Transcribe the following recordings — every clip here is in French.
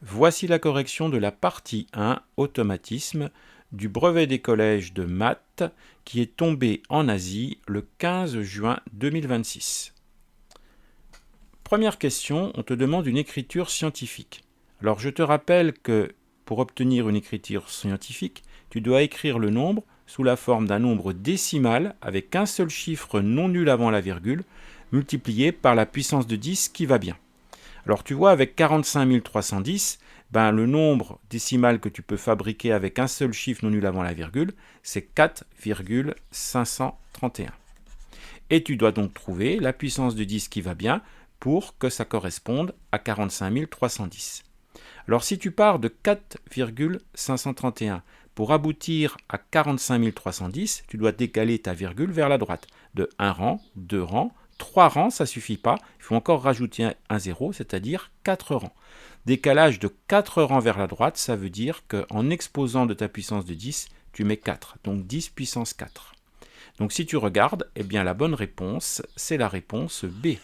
Voici la correction de la partie 1, automatisme, du brevet des collèges de maths qui est tombé en Asie le 15 juin 2026. Première question, on te demande une écriture scientifique. Alors je te rappelle que pour obtenir une écriture scientifique, tu dois écrire le nombre sous la forme d'un nombre décimal avec un seul chiffre non nul avant la virgule, multiplié par la puissance de 10 qui va bien. Alors tu vois, avec 45 310, le nombre décimal que tu peux fabriquer avec un seul chiffre non nul avant la virgule, c'est 4,531. Et tu dois donc trouver la puissance de 10 qui va bien pour que ça corresponde à 45 310. Alors si tu pars de 4,531 pour aboutir à 45 310, tu dois décaler ta virgule vers la droite de 1 rang, 2 rangs, 3 rangs, ça ne suffit pas, il faut encore rajouter un 0, c'est-à-dire 4 rangs. Décalage de 4 rangs vers la droite, ça veut dire qu'en exposant de ta puissance de 10, tu mets 4, donc 10 puissance 4. Donc si tu regardes, eh bien la bonne réponse, c'est la réponse B.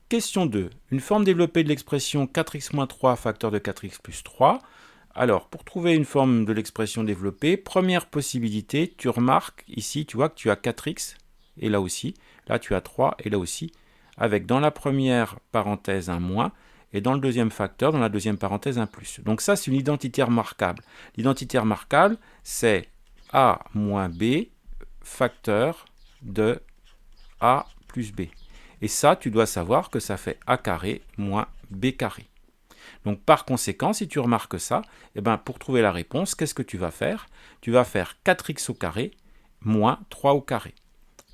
Question 2. Une forme développée de l'expression 4x-3 facteur de 4x plus 3. Alors, pour trouver une forme de l'expression développée, première possibilité, tu remarques ici, tu vois que tu as 4x, et là aussi. Là, tu as 3, et là aussi. Avec dans la première parenthèse un moins, et dans le deuxième facteur, dans la deuxième parenthèse un plus. Donc ça, c'est une identité remarquable. L'identité remarquable, c'est a moins b facteur de a plus b. Et ça, tu dois savoir que ça fait a carré moins b carré. Donc par conséquent, si tu remarques ça, pour trouver la réponse, qu'est-ce que tu vas faire? Tu vas faire 4x au carré moins 3 au carré.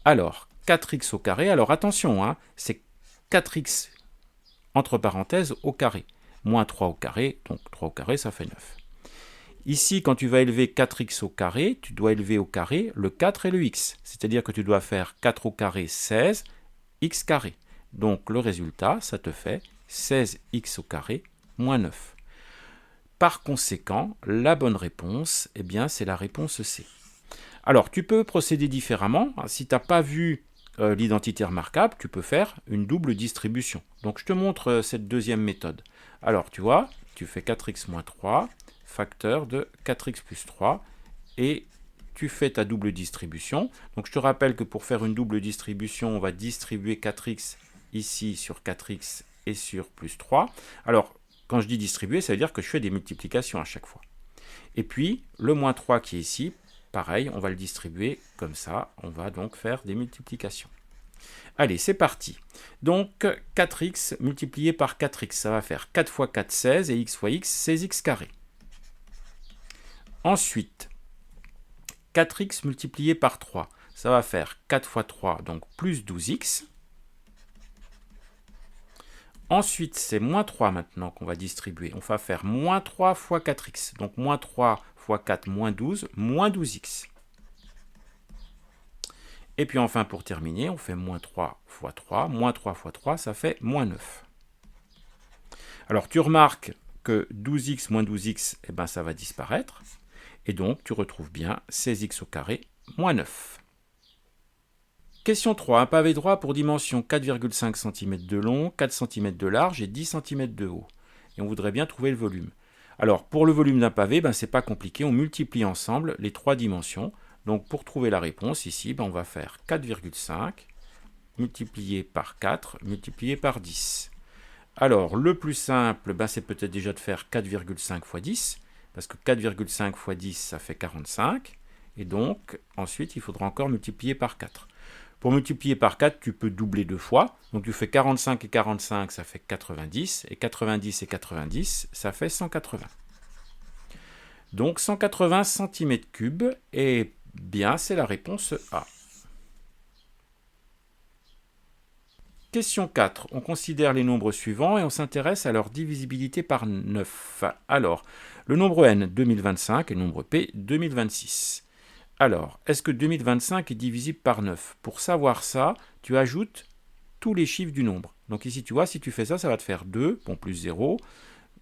Alors, 4x au carré, alors attention, c'est 4x entre parenthèses au carré. Moins 3 au carré, donc 3 au carré, ça fait 9. Ici, quand tu vas élever 4x au carré, tu dois élever au carré le 4 et le x. C'est-à-dire que tu dois faire 4 au carré, 16, x carré. Donc le résultat, ça te fait 16x au carré moins 9. Par conséquent, la bonne réponse, c'est la réponse C. Alors, tu peux procéder différemment. Si tu n'as pas vu l'identité remarquable, tu peux faire une double distribution. Donc, je te montre cette deuxième méthode. Alors, tu vois, tu fais 4x moins 3, facteur de 4x plus 3, et tu fais ta double distribution. Donc, je te rappelle que pour faire une double distribution, on va distribuer 4x ici sur 4x et sur plus 3. Alors, quand je dis distribuer, ça veut dire que je fais des multiplications à chaque fois. Et puis, le moins 3 qui est ici, pareil, on va le distribuer comme ça. On va donc faire des multiplications. Allez, c'est parti. Donc, 4x multiplié par 4x, ça va faire 4 fois 4, 16, et x fois x, 16x carré. Ensuite, 4x multiplié par 3, ça va faire 4 fois 3, donc plus 12x. Ensuite, c'est moins 3 maintenant qu'on va distribuer. On va faire moins 3 fois 4x. Donc, moins 3 fois 4, moins 12, moins 12x. Et puis enfin, pour terminer, on fait moins 3 fois 3. Moins 3 fois 3, ça fait moins 9. Alors, tu remarques que 12x moins 12x, ça va disparaître. Et donc, tu retrouves bien 16x au carré moins 9. Question 3. Un pavé droit pour dimension 4,5 cm de long, 4 cm de large et 10 cm de haut. Et on voudrait bien trouver le volume. Alors, pour le volume d'un pavé, c'est pas compliqué. On multiplie ensemble les trois dimensions. Donc, pour trouver la réponse, ici, on va faire 4,5 multiplié par 4 multiplié par 10. Alors, le plus simple, c'est peut-être déjà de faire 4,5 fois 10. Parce que 4,5 fois 10, ça fait 45. Et donc, ensuite, il faudra encore multiplier par 4. Pour multiplier par 4, tu peux doubler deux fois. Donc tu fais 45 et 45, ça fait 90. Et 90 et 90, ça fait 180. Donc 180 cm3, et bien c'est la réponse A. Question 4. On considère les nombres suivants et on s'intéresse à leur divisibilité par 9. Alors, le nombre n, 2025, et le nombre p, 2026. Alors, est-ce que 2025 est divisible par 9? Pour savoir ça, tu ajoutes tous les chiffres du nombre. Donc ici, tu vois, si tu fais ça, ça va te faire 2, plus 0,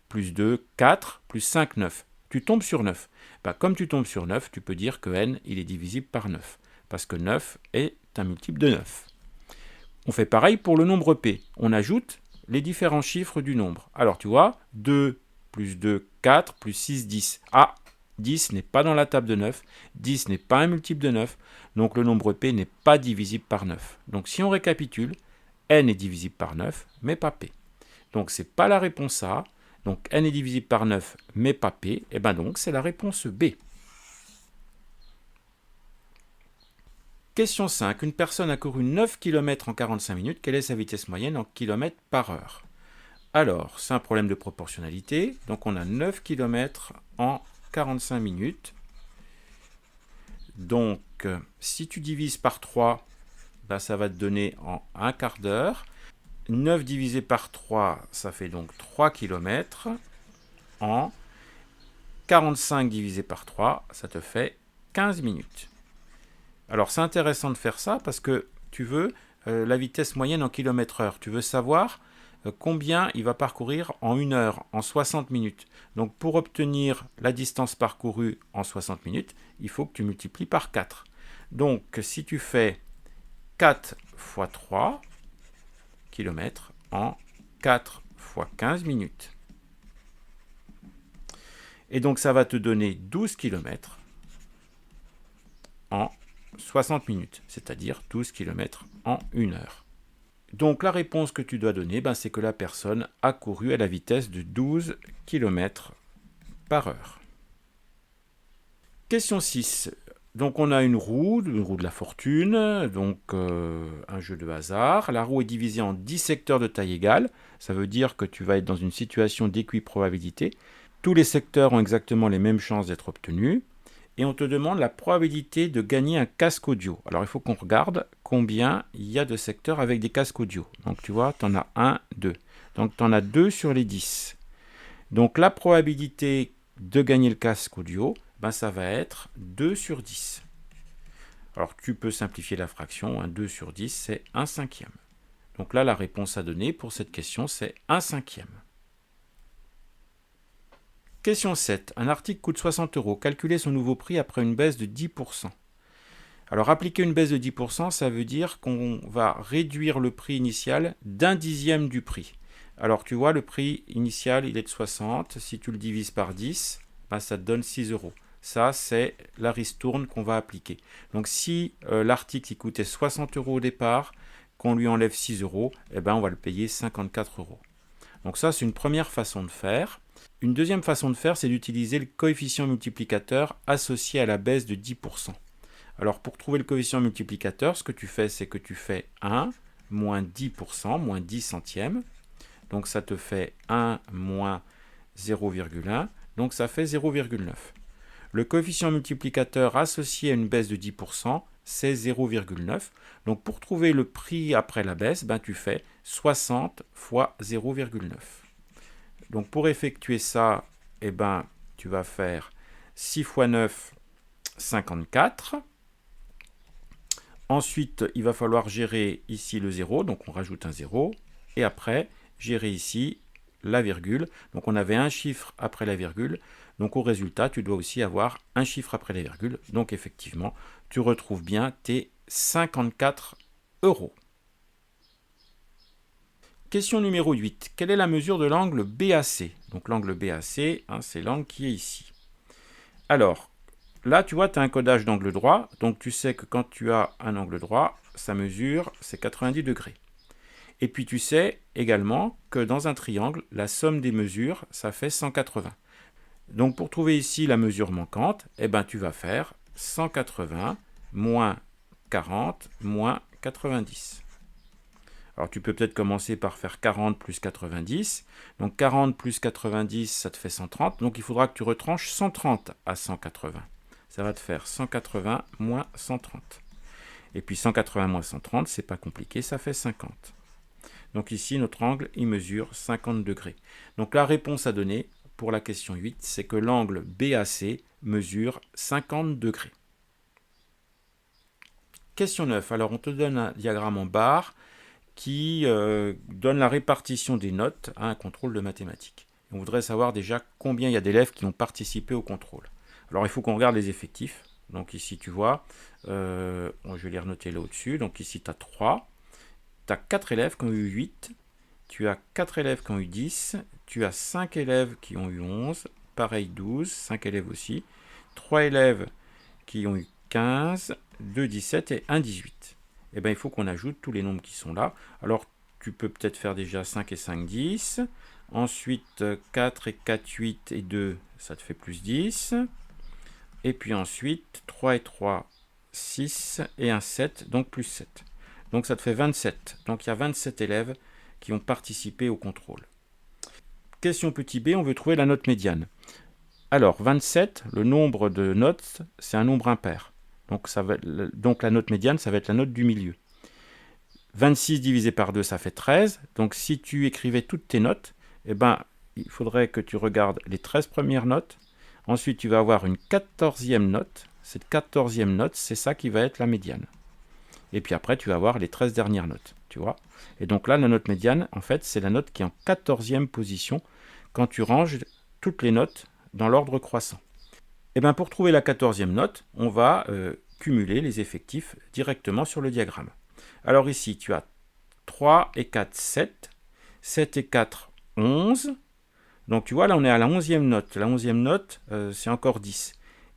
plus 2, 4, plus 5, 9. Tu tombes sur 9. Comme tu tombes sur 9, tu peux dire que n, il est divisible par 9. Parce que 9 est un multiple de 9. On fait pareil pour le nombre p. On ajoute les différents chiffres du nombre. Alors tu vois, 2 plus 2, 4, plus 6, 10. Ah, 10 n'est pas dans la table de 9, 10 n'est pas un multiple de 9, donc le nombre P n'est pas divisible par 9. Donc si on récapitule, N est divisible par 9, mais pas P. Donc c'est pas la réponse A, donc N est divisible par 9, mais pas P, et bien donc c'est la réponse B. Question 5. Une personne a couru 9 km en 45 minutes. Quelle est sa vitesse moyenne en km par heure? Alors, c'est un problème de proportionnalité. Donc, on a 9 km en 45 minutes. Donc, si tu divises par 3, ben, ça va te donner en un quart d'heure. 9 divisé par 3, ça fait donc 3 km en 45 divisé par 3, ça te fait 15 minutes. Alors, c'est intéressant de faire ça parce que tu veux la vitesse moyenne en km/h. Tu veux savoir combien il va parcourir en 1 heure, en 60 minutes. Donc, pour obtenir la distance parcourue en 60 minutes, il faut que tu multiplies par 4. Donc, si tu fais 4 fois 3 km en 4 fois 15 minutes. Et donc, ça va te donner 12 km en 60 minutes, c'est-à-dire 12 km en 1 heure. Donc la réponse que tu dois donner, c'est que la personne a couru à la vitesse de 12 km par heure. Question 6. Donc on a une roue de la fortune, donc un jeu de hasard. La roue est divisée en 10 secteurs de taille égale. Ça veut dire que tu vas être dans une situation d'équiprobabilité. Tous les secteurs ont exactement les mêmes chances d'être obtenus. Et on te demande la probabilité de gagner un casque audio. Alors il faut qu'on regarde combien il y a de secteurs avec des casques audio. Donc tu vois, tu en as 1, 2. Donc tu en as 2 sur les 10. Donc la probabilité de gagner le casque audio, ça va être 2 sur 10. Alors tu peux simplifier la fraction, 2 sur 10 c'est 1 cinquième. Donc là la réponse à donner pour cette question c'est 1 cinquième. Question 7. Un article coûte 60 €. Calculez son nouveau prix après une baisse de 10%. Alors, appliquer une baisse de 10%, ça veut dire qu'on va réduire le prix initial d'un dixième du prix. Alors, tu vois, le prix initial, il est de 60. Si tu le divises par 10, ça te donne 6 €. Ça, c'est la ristourne qu'on va appliquer. Donc, si l'article il coûtait 60 € au départ, qu'on lui enlève 6 €, on va le payer 54 €. Donc ça, c'est une première façon de faire. Une deuxième façon de faire, c'est d'utiliser le coefficient multiplicateur associé à la baisse de 10%. Alors, pour trouver le coefficient multiplicateur, ce que tu fais, c'est que tu fais 1 moins 10%, moins 10 centièmes. Donc, ça te fait 1 moins 0,1. Donc, ça fait 0,9. Le coefficient multiplicateur associé à une baisse de 10%, c'est 0,9. Donc, pour trouver le prix après la baisse, tu fais 60 fois 0,9. Donc, pour effectuer ça, tu vas faire 6 fois 9, 54. Ensuite, il va falloir gérer ici le 0, donc on rajoute un 0. Et après, gérer ici la virgule. Donc, on avait un chiffre après la virgule. Donc, au résultat, tu dois aussi avoir un chiffre après la virgule. Donc, effectivement, tu retrouves bien tes 54 €. Question numéro 8. Quelle est la mesure de l'angle BAC? Donc l'angle BAC, c'est l'angle qui est ici. Alors, là, tu vois, tu as un codage d'angle droit. Donc tu sais que quand tu as un angle droit, sa mesure, c'est 90 degrés. Et puis tu sais également que dans un triangle, la somme des mesures, ça fait 180. Donc pour trouver ici la mesure manquante, tu vas faire 180 moins 40 moins 90. Alors tu peux peut-être commencer par faire 40 plus 90. Donc 40 plus 90, ça te fait 130. Donc il faudra que tu retranches 130 à 180. Ça va te faire 180 moins 130. Et puis 180 moins 130, c'est pas compliqué, ça fait 50. Donc ici, notre angle, il mesure 50 degrés. Donc la réponse à donner pour la question 8, c'est que l'angle BAC mesure 50 degrés. Question 9. Alors on te donne un diagramme en barre qui donne la répartition des notes à un contrôle de mathématiques. On voudrait savoir déjà combien il y a d'élèves qui ont participé au contrôle. Alors il faut qu'on regarde les effectifs. Donc ici tu vois, je vais les renoter là au-dessus. Donc ici tu as 3. Tu as 4 élèves qui ont eu 8 tu as 4 élèves qui ont eu 10, tu as 5 élèves qui ont eu 11, pareil 12, 5 élèves aussi, 3 élèves qui ont eu 15, 2 17 et 1 18. Et bien il faut qu'on ajoute tous les nombres qui sont là. Alors tu peux peut-être faire déjà 5 et 5, 10. Ensuite 4 et 4, 8 et 2, ça te fait plus 10. Et puis ensuite 3 et 3, 6 et 1, 7, donc plus 7. Donc ça te fait 27. Donc il y a 27 élèves qui ont participé au contrôle. Question petit b, on veut trouver la note médiane. Alors 27, le nombre de notes, c'est un nombre impair. Donc la note médiane, ça va être la note du milieu. 26 divisé par 2, ça fait 13. Donc si tu écrivais toutes tes notes, eh ben, il faudrait que tu regardes les 13 premières notes. Ensuite, tu vas avoir une 14e note. Cette 14e note, c'est ça qui va être la médiane. Et puis après, tu vas avoir les 13 dernières notes. Tu vois ? Et donc là, la note médiane, en fait, c'est la note qui est en 14e position quand tu ranges toutes les notes dans l'ordre croissant. Et bien pour trouver la 14e note, on va cumuler les effectifs directement sur le diagramme. Alors ici, tu as 3 et 4, 7. 7 et 4, 11. Donc tu vois, là on est à la 11e note. La 11e note, c'est encore 10.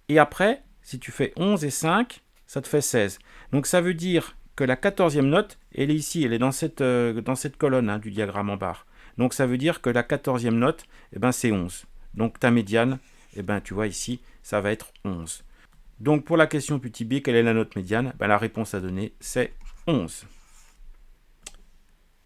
Et après, si tu fais 11 et 5, ça te fait 16. Donc ça veut dire que la 14e note, elle est ici, elle est dans cette colonne du diagramme en barre. Donc ça veut dire que la 14e note, c'est 11. Donc ta médiane, tu vois ici, ça va être 11. Donc pour la question petit b, quelle est la note médiane ? La réponse à donner, c'est 11.